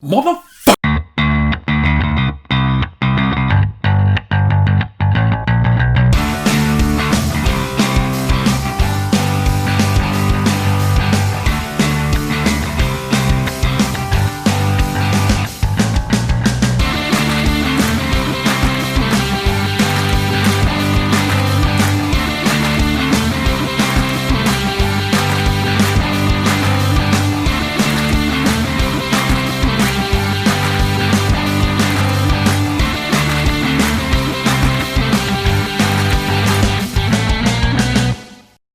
Mother.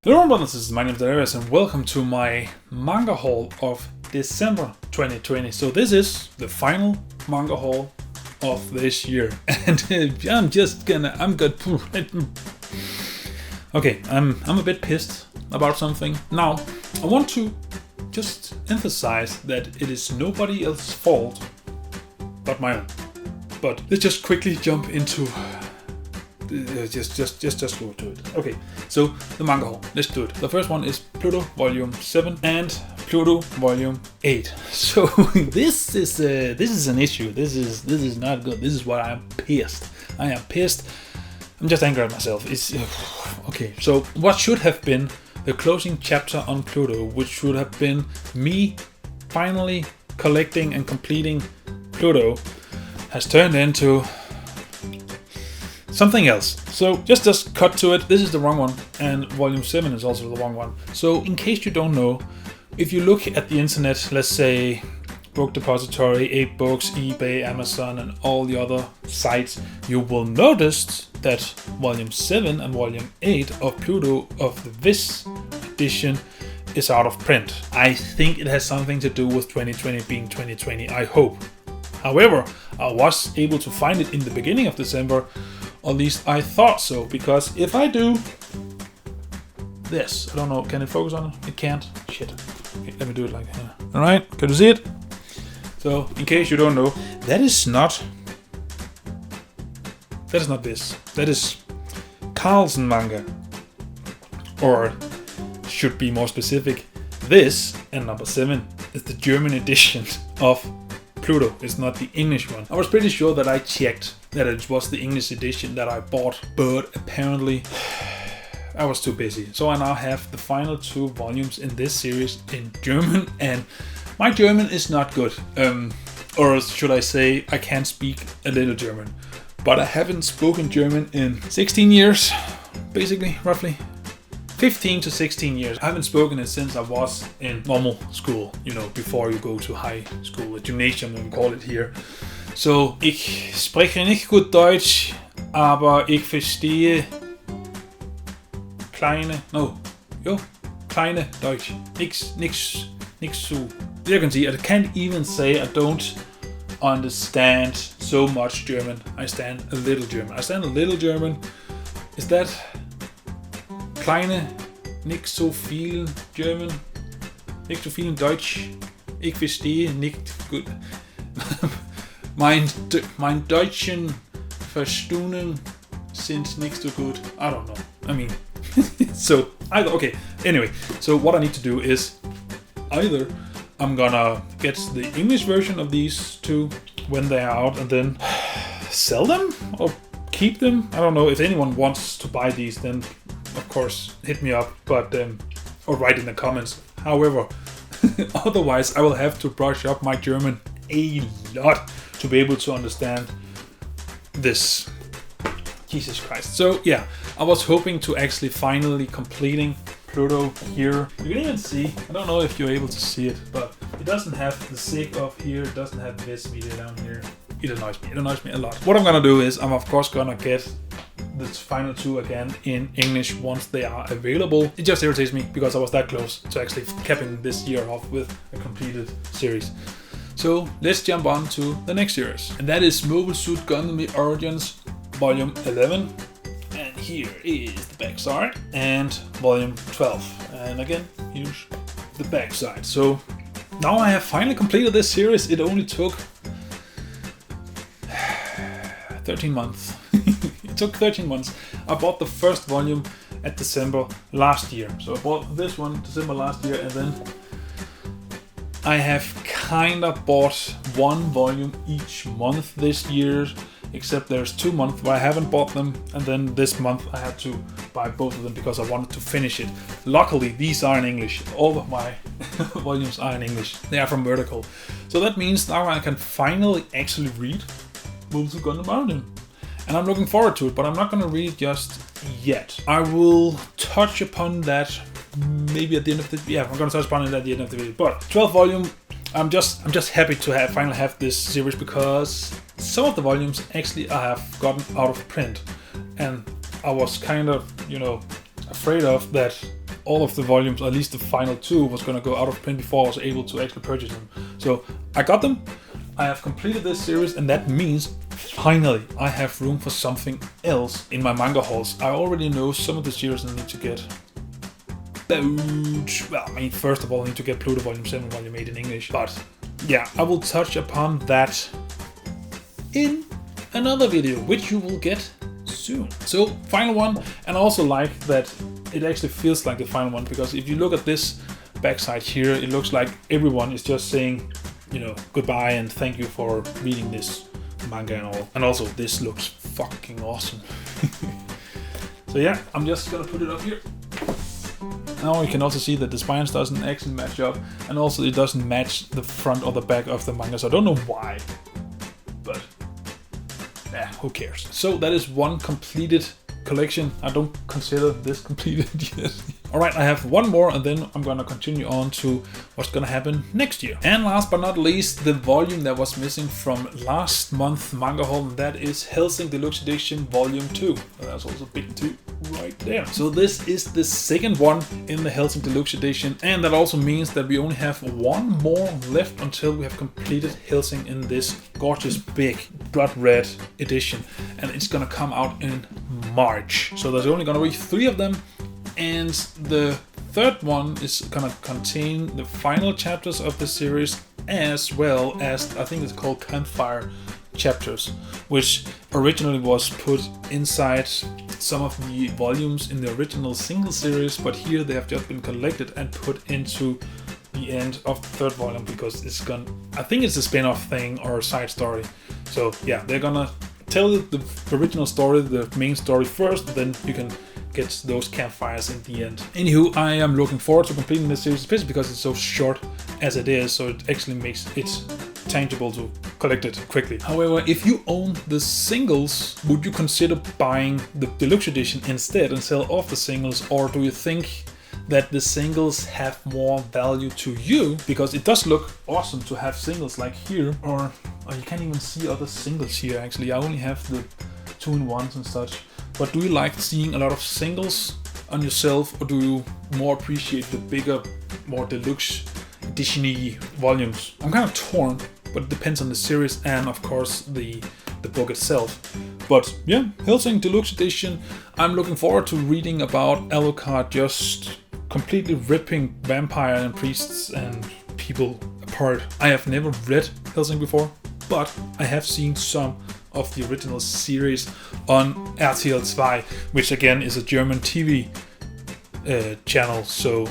Hello brothers, my name is Daidarius and welcome to my manga haul of December 2020. So this is the final manga haul of this year, and I'm a bit pissed about something. Now, I want to just emphasize that it is nobody else's fault but my own. But let's just quickly jump into just go to it. Okay, so the manga haul. Let's do it. The first one is Pluto Volume 7 and Pluto Volume 8. So this is an issue. This is not good. This is why I'm pissed. I am pissed. I'm just angry at myself. It's okay. So what should have been the closing chapter on Pluto, which should have been me finally collecting and completing Pluto, has turned into something else. So just cut to it. This is the wrong one, and Volume 7 is also the wrong one. So in case you don't know, if you look at the internet, let's say Book Depository, 8books, eBay, Amazon, and all the other sites, you will notice that Volume 7 and Volume 8 of Pluto of this edition is out of print. I think it has something to do with 2020 being 2020, I hope. However, I was able to find it in the beginning of December. At least I thought so, because if I do this, I don't know, can it focus on it? It can't. Shit. Okay, let me do it like that. Alright, can you see it? So, in case you don't know, that is not this. That is Hellsing Manga. Or, should be more specific, this and number 7 is the German edition of Pluto. It's not the English one. I was pretty sure that I checked that it was the English edition that I bought, but apparently I was too busy. So I now have the final 2 volumes in this series in German, and my German is not good. Or should I say, I can speak a little German, but I haven't spoken German in 16 years, basically, roughly. 15 to 16 years. I haven't spoken it since I was in normal school, before you go to high school, a gymnasium, we call it here. So, ich spreche nicht gut Deutsch, aber ich verstehe kleine Deutsch. Nix so. You can see, I can't even say I don't understand so much German. I stand a little German. Is that kleine, nicht so viel German, nicht so viel Deutsch, ich verstehe nicht gut. mein Deutschen Verstanden sind nicht so gut. I don't know. I mean, okay. Anyway, so what I need to do is either I'm gonna get the English version of these 2 when they are out and then sell them or keep them. I don't know. If anyone wants to buy these, then of course hit me up, but or write in the comments. However, otherwise I will have to brush up my German a lot to be able to understand this. Jesus Christ. So yeah, I was hoping to actually finally completing Pluto here. You can even see, I don't know if you're able to see it, but it doesn't have the sig of here, it doesn't have this media down here. It annoys me a lot. What I'm gonna do is, I'm of course gonna get the final 2 again in English once they are available. It just irritates me because I was that close to actually capping this year off with a completed series. So let's jump on to the next series, and that is Mobile Suit Gundam Origins Volume 11, and here is the backside, and Volume 12, and again here's the backside. So now I have finally completed this series. It only took 13 months. It took 13 months. I bought the first volume at December last year. So I bought this one December last year, and then I have kinda bought one volume each month this year, except there's 2 months where I haven't bought them, and then this month I had to buy both of them because I wanted to finish it. Luckily, these are in English. All of my volumes are in English. They are from Vertical. So that means now I can finally actually read Pluto Gundam Origin. And I'm looking forward to it, but I'm not gonna read it just yet. I will touch upon that maybe at the end of the... Yeah, I'm gonna touch upon it at the end of the video. But 12th volume, I'm just happy to finally have this series, because some of the volumes actually I have gotten out of print, and I was kind of, afraid of that all of the volumes, at least the final 2, was gonna go out of print before I was able to actually purchase them. So I got them, I have completed this series, and that means finally I have room for something else in my manga hauls. I already know some of the series I need to get. Well, I mean, first of all, I need to get Pluto Volume 7, Volume 8 in English. But yeah, I will touch upon that in another video, which you will get soon. So, final one, and I also like that it actually feels like the final one, because if you look at this backside here, it looks like everyone is just saying, goodbye and thank you for reading this manga and all. And also, this looks fucking awesome. So yeah, I'm just gonna put it up here. Now you can also see that the spines doesn't actually match up, and also it doesn't match the front or the back of the manga, so I don't know why, but yeah, who cares. So that is one completed collection. I don't consider this completed yet. Alright, I have one more, and then I'm gonna continue on to what's gonna happen next year. And last but not least, the volume that was missing from last month's manga haul, and that is Hellsing Deluxe Edition Volume 2. That's also big 2 right there. So this is the second one in the Hellsing Deluxe Edition, and that also means that we only have one more left until we have completed Hellsing in this gorgeous big blood red edition, and it's gonna come out in March. So there's only gonna be 3 of them, and the third one is gonna contain the final chapters of the series, as well as, I think it's called Campfire chapters, which originally was put inside some of the volumes in the original single series, but here they have just been collected and put into the end of the third volume, because it's gonna, I think it's a spin-off thing or a side story. So yeah, they're gonna tell you the original story, the main story first, then you can get those campfires in the end. Anywho, I am looking forward to completing this series, especially because it's so short as it is, so it actually makes it tangible to collect it quickly. However, if you own the singles, would you consider buying the deluxe edition instead and sell off the singles, or do you think that the singles have more value to you? Because it does look awesome to have singles like here, or you can't even see other singles here actually. I only have the 2-in-1s and such. But do you like seeing a lot of singles on yourself, or do you more appreciate the bigger, more deluxe edition-y volumes? I'm kind of torn, but it depends on the series and of course the book itself. But yeah, Hellsing Deluxe Edition, I'm looking forward to reading about Alucard just completely ripping vampire and priests and people apart. I have never read Hellsing before, but I have seen some of the original series on RTL 2, which again is a German TV channel, so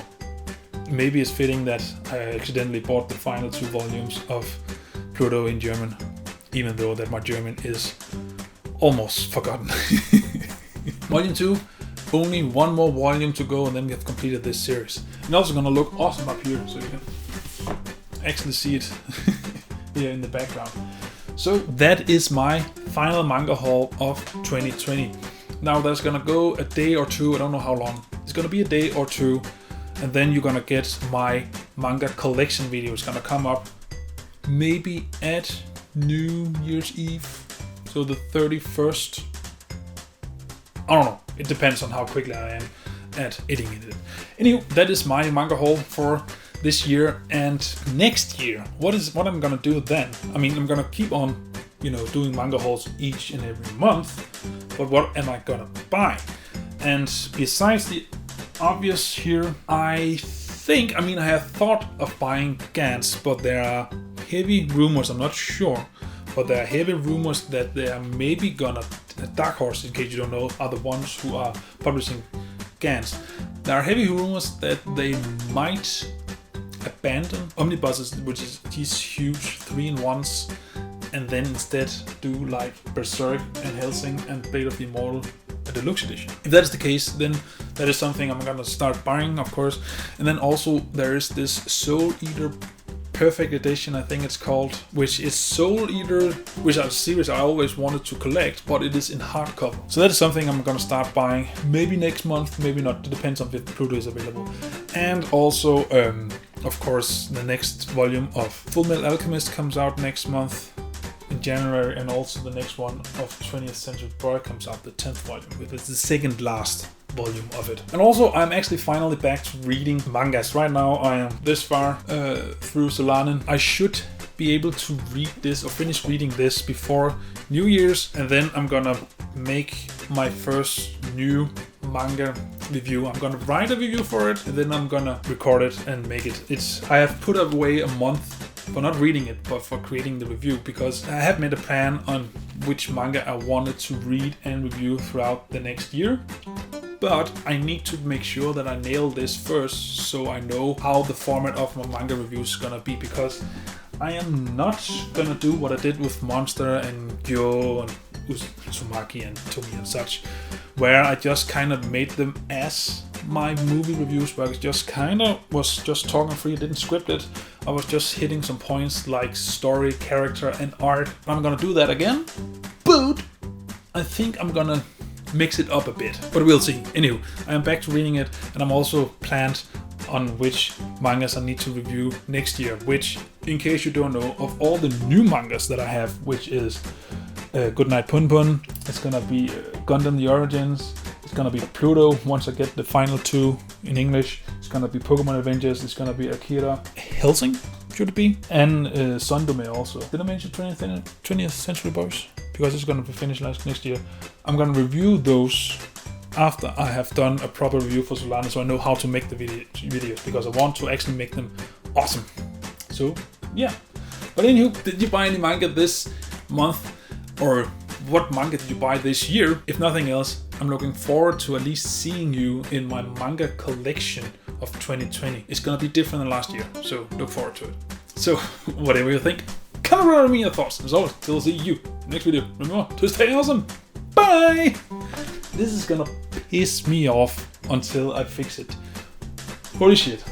maybe it's fitting that I accidentally bought the final 2 volumes of Pluto in German, even though that my German is almost forgotten. Volume 2, only one more volume to go, and then we have completed this series. And also gonna look awesome up here, so you can actually see it here in the background. So that is my final manga haul of 2020. Now there's gonna go a day or 2, I don't know how long. It's gonna be a day or 2, and then you're gonna get my manga collection video. It's gonna come up maybe at New Year's Eve, so the 31st. I don't know, it depends on how quickly I am at editing it. Anyway, that is my manga haul for this year. And next year, what I'm gonna do then? I mean, I'm gonna keep on, doing manga hauls each and every month, but what am I gonna buy? And besides the obvious here, I have thought of buying Gans, but there are heavy rumors, I'm not sure, but there are heavy rumors that they are maybe gonna, Dark Horse, in case you don't know, are the ones who are publishing Gans. There are heavy rumors that they might abandon omnibuses, which is these huge 3-in-1s, and then instead do like Berserk and Hellsing and Blade of the Immortal a deluxe edition. If that is the case, then that is something I'm gonna start buying, of course. And then also there is this Soul Eater Perfect Edition, I think it's called, which is Soul Eater, which is a series I always wanted to collect, but it is in hardcover. So that is something I'm gonna start buying, maybe next month, maybe not. It depends on if Pluto is available. And also, of course, the next volume of Full Metal Alchemist comes out next month in January, and also the next one of 20th Century Boy comes out, the 10th volume, which is the second last volume of it. And also, I'm actually finally back to reading mangas. Right now, I am this far through Solanin. I should be able to read this or finish reading this before New Year's, and then I'm gonna make my first new manga review. I'm gonna write a review for it, and then I'm gonna record it and make it. I have put away a month for not reading it, but for creating the review, because I have made a plan on which manga I wanted to read and review throughout the next year. But I need to make sure that I nail this first, so I know how the format of my manga review is gonna be, because I am not gonna do what I did with Monster and Gyo and Uzumaki and Tomi and such, where I just kind of made them as my movie reviews, where I just kind of was just talking free, I didn't script it. I was just hitting some points like story, character, and art. I'm gonna do that again, but I think I'm gonna mix it up a bit, but we'll see. Anyway, I am back to reading it, and I'm also planned on which mangas I need to review next year, which, in case you don't know, of all the new mangas that I have, which is Goodnight Pun Pun, it's gonna be Gundam the Origins, it's gonna be Pluto once I get the final 2 in English, it's gonna be Pokemon Adventures, it's gonna be Akira, Hellsing, should it be, and Sundome also. Did I mention 20th Century Boys? Because it's gonna be finished next year. I'm gonna review those after I have done a proper review for Solanin, so I know how to make the videos, because I want to actually make them awesome. So yeah. But anywho, did you buy any manga this month? Or what manga did you buy this year? If nothing else, I'm looking forward to at least seeing you in my manga collection of 2020. It's gonna be different than last year, so look forward to it. So whatever you think, comment around me your thoughts. As always, till see you next video. Remember to stay awesome. Bye! This is gonna piss me off until I fix it. Holy shit.